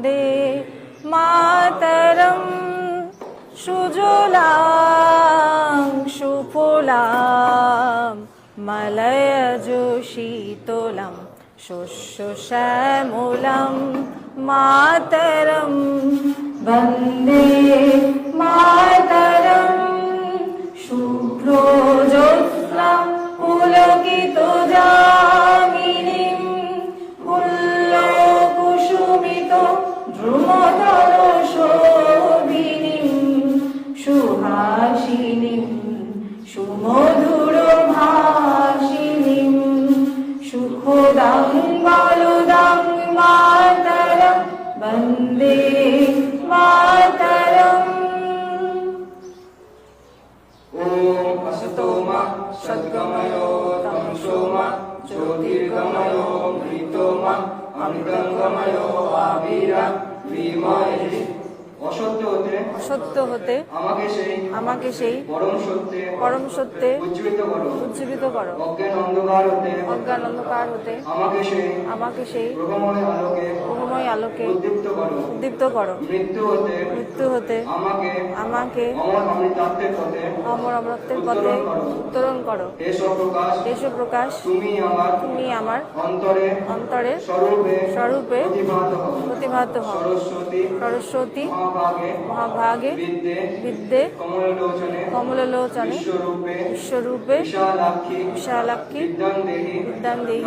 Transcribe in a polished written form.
वन्दे मातरं सुजलां सुफलां मलयज शीतलं शस्यश्यामलं मातरं वन्दे मातरं शुभ्रज्योत्स्नां पुलकितयामिनीं पुल्लकुसुमितो द्रुमदलशोभिनीं सुहासिनीं सुमधुरभाषिणीं सुखदां बालुदां मातरं वन्दे मातरम्। ॐ असतो मा सद्गमयो तमसो मा ज्योतिर्गमयो मृतो मा अमृतंगमयो आविरा विमयि। অসত্য হতে আমাকে সেই পরম সত্যে উজ্জীবিত করো। অজ্ঞান অন্ধকার হতে আমাকে সেই প্রভময় আলোকে উদ্দীপ্ত করো। মৃত্যু হতে আমাকে অমর অমরত্বের পথে উত্তরণ করো। এসো প্রকাশ তুমি আমার অন্তরে স্বরূপে প্রতিভাত হও। সরস্বতী মহাভাগে বিদ্যে কমললোচনে বিশ্বরূপে বিশালাক্ষী বিদ্যাং দেহি